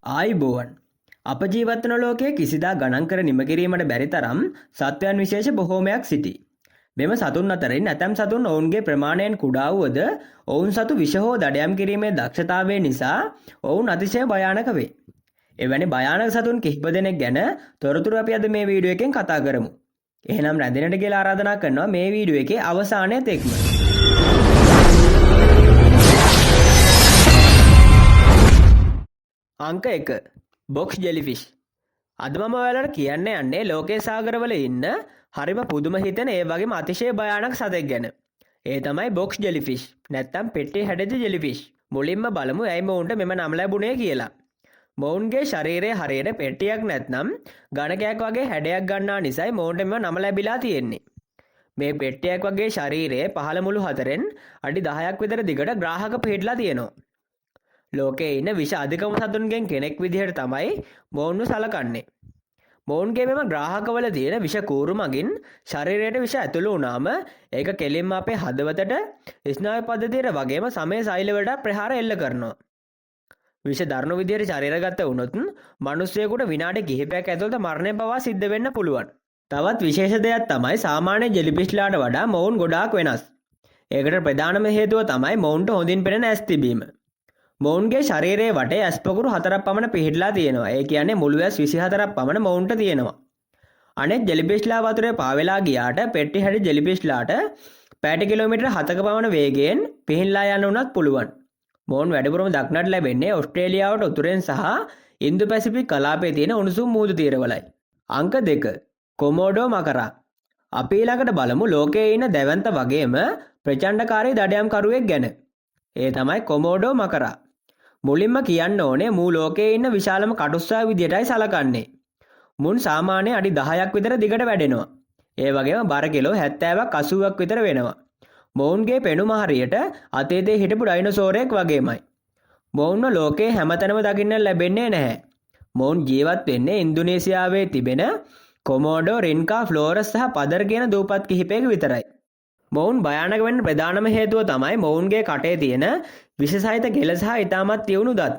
ආයුබෝවන් අප ජීවත් වන ලෝකයේ කිසිදා ගණන් කර නිම කිරීමට බැරි තරම් සත්වයන් විශේෂ බොහෝමයක් සිටී. මෙම සතුන් අතරින් ඇතැම් සතුන් ඔවුන්ගේ ප්‍රමාණයෙන් කුඩා වුවද ඔවුන් සතු විෂ හෝ දඩයම් කිරීමේ දක්ෂතාවය නිසා ඔවුන් අතිශය භයානක වේ. එවැනි භයානක සතුන් කිහිප දෙනෙක් ගැන තොරතුරු අපි අද මේ වීඩියෝ එකෙන් කතා කරමු. එහෙනම් රැඳෙනට කියලා ආරාධනා කරනවා මේ වීඩියෝ එකේ අවසානය තෙක්ම. අංක 1 බොක්ස් ජෙලිෆිෂ්. අද මම ඔයාලට කියන්න යන්නේ ලෝකයේ සාගරවල ඉන්න හරිම පුදුම හිතෙන ඒ වගේම අතිශය භයානක සතෙක් ගැන. ඒ තමයි බොක්ස් ජෙලිෆිෂ් නැත්නම් පෙට්ටියේ හැඩෙච්ච ජෙලිෆිෂ්. මුලින්ම බලමු ඇයි මොවුන්ට මෙම නම ලැබුණේ කියලා. මොවුන්ගේ ශරීරයේ හරියට පෙට්ටියක් නැත්නම් ගණකයක් වගේ හැඩයක් ගන්නා නිසායි මොවුන්ට මෙම නම ලැබිලා තියෙන්නේ. මේ පෙට්ටියක් වගේ ශරීරයේ පහළ මුළු හතරෙන් අඩි 10ක් විතර දිගට ග්‍රාහක පිහිටලා තියෙනවා. ලෝකයේ ඉන්න විෂ අධිකම සතුන්ගෙන් කෙනෙක් විදිහට තමයි මොවුන්ව සලකන්නේ. මොවුන්ගේ මෙම ග්‍රාහකවල තියෙන විෂ කූරු මගින් ශරීරයට විෂ ඇතුළු වුණාම ඒක කෙලින්ම අපේ හදවතට ස්නායු පද්ධතියට වගේම සමේ සෛලවලට ප්‍රහාර එල්ල කරනවා. විෂ දරුණු විදිහට ශරීරගත වුණොත් මිනිස්සෙකුට විනාඩි කිහිපයක් ඇතුළත මරණය පවා සිද්ධ වෙන්න පුළුවන්. තවත් විශේෂ දෙයක් තමයි සාමාන්‍ය ජෙලිෆිෂ්ලාට වඩා මොවුන් ගොඩාක් වෙනස්. ඒකට ප්‍රධානම හේතුව තමයි මොවුන්ට හොඳින් පෙනෙන ඇස් තිබීම. මොවුන්ගේ ශරීරයේ වටේ ඇස් පොකුරු 4ක් පමණ පිහිටලා තියෙනවා. ඒ කියන්නේ මුළු ඇස් 24ක් පමණ මොවුන්ට තියෙනවා. අනෙක් ජෙලිෆිෂ්ලා වතුරේ පාවෙලා ගියාට පෙට්ටි හැඩි ජෙලිෆිෂ්ලාට පැයට කිලෝමීටර් 7ක පමණ වේගයෙන් පිහින්ලා යන්න උනත් පුළුවන්. මොවුන් වැඩිපුරම දක්නට ලැබෙන්නේ ඕස්ට්‍රේලියාවට උතුරෙන් සහ ඉන්දු පැසිෆික් කලාපයේ තියෙන උණුසුම් මූදු තීරවලයි. අංක 2 කොමෝඩෝ මකරා. අපි ඊළඟට බලමු ලෝකයේ ඉන්න දැවැන්ත වගේම ප්‍රචණ්ඩකාරී දඩයම්කරුවෙක් ගැන. ඒ තමයි කොමෝඩෝ මකරා. මුලින්ම කියන්න ඕනේ මූ ලෝකයේ ඉන්න විශාලම කටුස්සා විදියටයි සලකන්නේ. මුන් සාමාන්‍ය අඩි 10ක් විතර දිගට වැඩෙනවා. ඒ වගේම බර කිලෝ 70ක් 80ක් විතර වෙනවා. මොවුන්ගේ පෙනුම හරියට අතීතයේ හිටපු ඩයිනෝසෝරයෙක් වගේමයි. මොවුන්ව ලෝකයේ හැමතැනම දකින්න ලැබෙන්නේ නැහැ. මොවුන් ජීවත් වෙන්නේ ඉන්දුනීසියාවේ තිබෙන කොමෝඩෝ රින්කා ෆ්ලෝරස් සහ පදර් කියන දූපත් කිහිපයක විතරයි. මොවුන් භයානක වෙන්න ප්‍රධානම හේතුව තමයි මොවුන්ගේ කටේ තියෙන විෂසහිත කෙල සහ ඉතාමත් තියුණු දත්.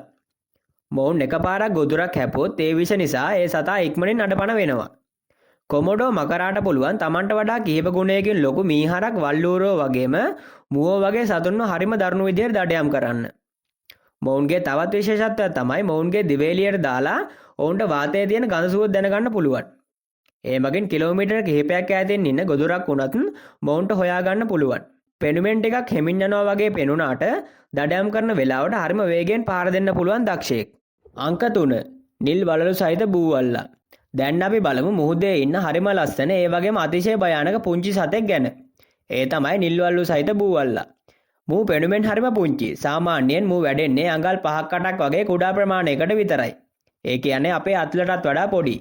මොවුන් එකපාරක් ගොදුරක් හැපුවොත් ඒ විෂ නිසා ඒ සතා ඉක්මනින් අඩපණ වෙනවා. කොමෝඩෝ මකරාට පුළුවන් Tamanට වඩා කිහිප ගුණයකින් ලොකු මීහරක් වල්ලූරෝ වගේම මුවෝ වගේ සතුන්ව හරිම දරුණු විදිහට දඩයම් කරන්න. මොවුන්ගේ තවත් විශේෂත්වයක් තමයි මොවුන්ගේ දිවේලියට දාලා ඔවුන්ට වාතයේ තියෙන ගඳ සුවඳ දැනගන්න පුළුවන්. ඒ මගින් කිලෝමීටර් කිහිපයක් ඈතින් ඉන්න ගොදුරක් වුණත් මොවුන්ට හොයාගන්න පුළුවන්. පෙනුමෙන් ටිකක් හෙමින් යනවා වගේ පෙනුනාට දඩයම් කරන වෙලාවට හරිම වේගෙන් පාර දෙන්න පුළුවන් දක්ෂයෙක්. අංක 3 නිල් වලලු සහිත බූවල්ලා. දැන් අපි බලමු මුහුදේ ඉන්න හරිම ලස්සන ඒ වගේම අතිශය භයානක පුංචි සතෙක් ගැන. ඒ තමයි නිල් වලලු සහිත බූවල්ලා. මූ පෙනුමෙන් හරිම පුංචි. සාමාන්‍යයෙන් මූ වැඩෙන්නේ අඟල් 5ක් 8ක් වගේ කුඩා ප්‍රමාණයකට විතරයි. ඒ කියන්නේ අපේ අත්ලටත් වඩා පොඩි.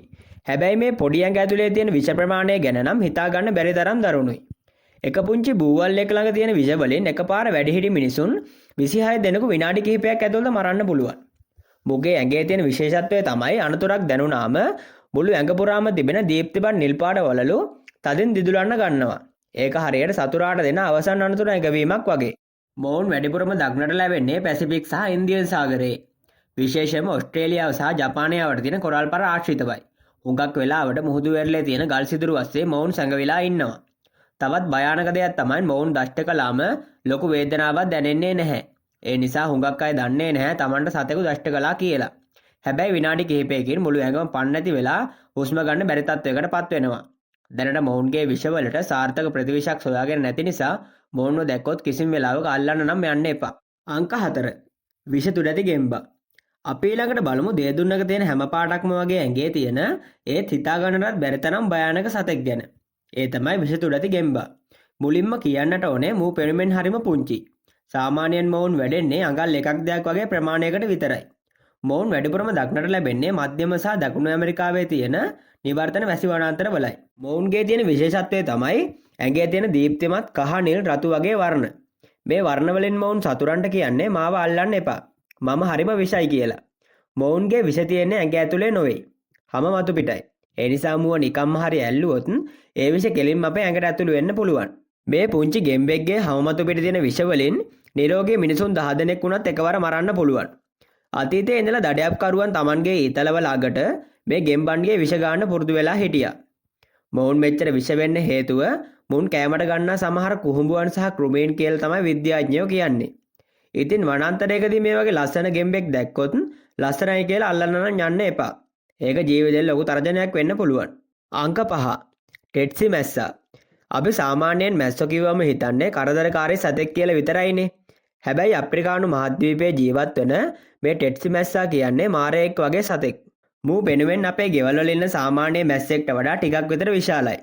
හැබැයි මේ පොඩි ඇඟ ඇතුලේ තියෙන විෂ ප්‍රමාණය ගැන නම් හිතා ගන්න බැරි තරම් දරුණුයි. එක පුංචි බූවල්ලෙක් ළඟ තියෙන විෂ වලින් එකපාර වැඩිහිටි මිනිසුන් 26 දෙනෙකු විනාඩි කිහිපයක් ඇතුළත මරන්න පුළුවන්. මුගේ ඇඟේ තියෙන විශේෂත්වය තමයි අනතුරක් දැනුණාම මුළු ඇඟ පුරාම තිබෙන දීප්තිමත් නිල් පාට වලලු තදින් දිදුලන්න ගන්නවා. ඒක හරියට සතුරාට දෙන අවසන් අනතුර ඇඟවීමක් වගේ. මොවුන් වැඩිපුරම දක්නට ලැබෙන්නේ පැසිෆික් සහ ඉන්දියන් සාගරයේ. විශේෂයෙන්ම ඕස්ට්‍රේලියාව සහ ජපානය වට තියෙන කොරල් පර ආශ්‍රිතවයි. හුඟක් වෙලාවට මුහුදු වෙරළේ තියෙන ගල් සිදුරු වස්සේ මොවුන් සැඟවිලා ඉන්නවා. තවත් භයානක දෙයක් තමයි මොවුන් දෂ්ට කළාම ලොකු වේදනාවක් දැනෙන්නේ නැහැ. ඒ නිසා හුඟක් අය දන්නේ නැහැ Tamanට සතෙකු දෂ්ට කළා කියලා. හැබැයි විනාඩි කිහිපයකින් මුළු ඇඟම පණ නැති වෙලා හුස්ම ගන්න බැරි තත්වයකටපත් වෙනවා. දැනට මොවුන්ගේ විෂවලට සාර්ථක ප්‍රතිවිෂක් සොයාගෙන නැති නිසා මොවුන්ව දැක්කොත් කිසිම වෙලාවක අල්ලන්න නම් යන්න එපා. අංක 4 විෂ තුඩැති ගෙම්බා. අපි ඊළඟට බලමු දේදුන්නක තියෙන හැම පාටක්ම වගේ ඇඟේ තියෙන ඒත් හිතා ගන්නවත් බැරි තරම් භයානක සතෙක් ගැන. ඒ තමයි විෂ තුඩැති ගෙම්බා. මුලින්ම කියන්නට ඕනේ මූ පෙනුමෙන් හරිම පුංචි. සාමාන්‍යයෙන් මොවුන් වැඩෙන්නේ අඟල් 1.2ක් වගේ ප්‍රමාණයකට විතරයි. මොවුන් වැඩිපුරම දක්නට ලැබෙන්නේ මධ්‍යම සහ දකුණු ඇමරිකාවේ තියෙන නිවර්තන වැසි වනාන්තර වලයි. මොවුන්ගේ තියෙන විශේෂත්වය තමයි ඇඟේ තියෙන දීප්තිමත් කහ නිල් රතු වගේ වර්ණ. මේ වර්ණ වලින් මොවුන් සතුරන්ට කියන්නේ මාව අල්ලන්න එපා. මම හරිම විෂයි කියලා. මොවුන්ගේ විෂ තියෙන්නේ ඇඟ ඇතුලේ නොවේ. හැම මතු පිටයි. ඒ නිසා මුව නිකම්ම හරි ඇල්ලුවොත් ඒ විෂ කෙලින්ම අපේ ඇඟට ඇතුළු වෙන්න පුළුවන්. මේ පුංචි ගෙම්බෙක්ගේ හැම මතු පිට තියෙන විෂ වලින් නිරෝගී මිනිසුන් 10 දෙනෙක් වුණත් එකවර මරන්න පුළුවන්. අතීතයේ ඉඳලා දඩයක්කරුවන් Tamanගේ ඊතලවල අගට මේ ගෙම්බන්ගේ විෂ ගන්න පුරුදු වෙලා හිටියා. මොවුන් මෙච්චර විෂ වෙන්න හේතුව මුන් කෑමට ගන්නා සමහර කුහුඹුවන් සහ කෘමීන් කියලා තමයි විද්‍යාඥයෝ කියන්නේ. ඉතින් වනාන්තරයකදී මේ වගේ ලස්සන ගෙම්බෙක් දැක්කොත් ලස්සනයි කියලා අල්ලන්න නම් යන්න එපා. ඒක ජීවිතේ ලොකු තර්ජනයක් වෙන්න පුළුවන්. අංක 5. ටෙට්සි මැස්සා. අපි සාමාන්‍යයෙන් මැස්සෝ කිව්වම හිතන්නේ කරදරකාරී සතෙක් කියලා විතරයිනේ. හැබැයි අප්‍රිකානු මහද්වීපයේ ජීවත් වෙන මේ ටෙට්සි මැස්සා කියන්නේ මාරයෙක් වගේ සතෙක්. මූ වෙනුවෙන් අපේ ගෙවල් වල ඉන්න සාමාන්‍ය මැස්සෙක්ට වඩා ටිකක් විතර විශාලයි.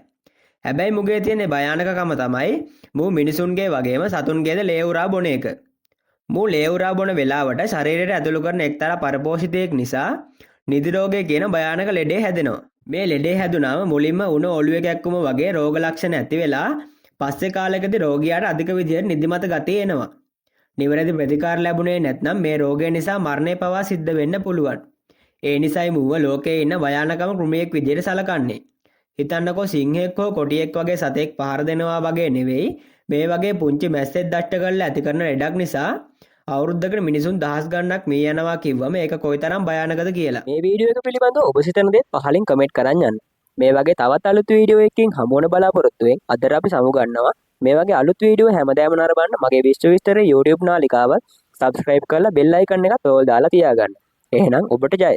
හැබැයි මුගේ තියෙන භයානකකම තමයි මූ මිනිසුන්ගේ වගේම සතුන්ගේද ලේ උරා බොන එක. මූ ලේ උරා බොන වෙලාවට ශරීරයට ඇතුළු කරන එක්තරා පරපෝෂිතයෙක් නිසා නිදි රෝගය කියන භයානක ලෙඩේ හැදෙනවා. මේ ලෙඩේ හැදුනාම මුලින්ම උණ ඔළුවේ කැක්කුම වගේ රෝග ලක්ෂණ ඇති වෙලා පස්සේ කාලෙකදී රෝගියාට අධික විදිහට නිදිමත ගතිය එනවා. නිවැරදි ප්‍රතිකාර ලැබුණේ නැත්නම් මේ රෝගය නිසා මරණය පවා සිද්ධ වෙන්න පුළුවන්. ඒ නිසායි මුව ලෝකයේ ඉන්න භයානකම කෘමියෙක් විදිහට සලකන්නේ. හිතන්නකෝ සිංහෙක් හෝ කොටියෙක් වගේ සතෙක් පහර දෙනවා වගේ නෙවෙයි මේ වගේ පුංචි මැස්සෙක් දෂ්ට කරලා ඇති කරන ලෙඩක් නිසා අවුරුද්දකට මිනිසුන් දහස් ගණනක් මිය යනවා කිව්වම ඒක කොයිතරම් භයානකද කියලා. මේ වීඩියෝ එක පිළිබඳව ඔබ සිතන දේ පහලින් කමෙන්ට් කරන්න යන්න. මේ වගේ තවත් අලුත් වීඩියෝ එකකින් හමු වෙන බලාපොරොත්තු වෙමින් අද අපි සමු ගන්නවා. මේ වගේ අලුත් වීඩියෝ හැමදාම නරඹන්න මගේ විශ්ව විස්තර YouTube නාලිකාව subscribe කරලා bell icon එකත් ඕල් දාලා තියාගන්න. එහෙනම් ඔබට ජය.